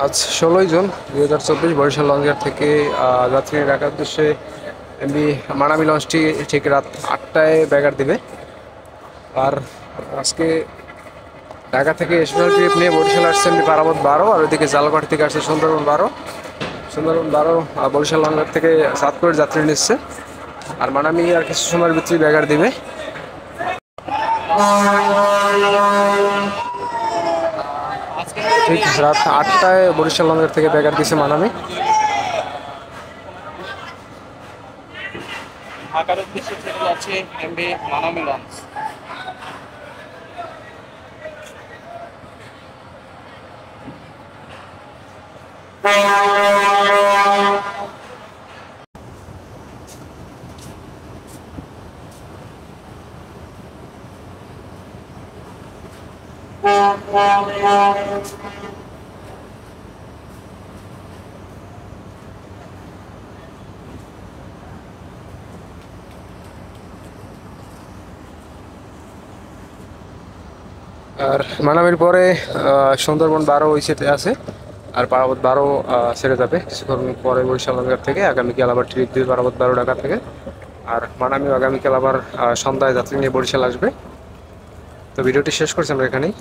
আজ 16 জুন 2024 বরিশাল লঞ্চঘাট থেকে যাত্রী ঢাকার উদ্দেশ্যে এমবি মানামি লঞ্চটি ঠিক রাত 8টায় ব্যাগার দিবে। আর আজকে ঢাকা থেকে স্পেশাল ট্রিপ নিয়ে বরিশাল আসছে এমবি পারাবত 12, আর ওইদিকে জালঘাট থেকে আসছে সুন্দরবন 12 বরিশাল লঞ্চঘাট থেকে সাতপুরের যাত্রী নিচ্ছে। আর মানামি আর কিছু সময়ের ভিতরেই ব্যাগার দিবে। ঠিক রাত 8টায় বরিশাল লঞ্চঘাট থেকে ব্যাগার দিচ্ছে মানামি। ঢাকার উদ্দেশ্যে চলে যাচ্ছে এমবি মানামি লঞ্চ। আর মানামির পরে সুন্দরবন 12 ওই সেটে আছে, আর পারাবত 12 ছেড়ে যাবে কিছুক্ষণ পরে বরিশাল লঞ্চঘাট থেকে। আগামীকাল আবার ট্রিপ দিবে পারাবত 12 ঢাকা থেকে। আর মানামিও আগামীকাল আবার সন্ধ্যায় যাত্রী নিয়ে বরিশাল আসবে। তো ভিডিওটি শেষ করছি আমরা এখানেই।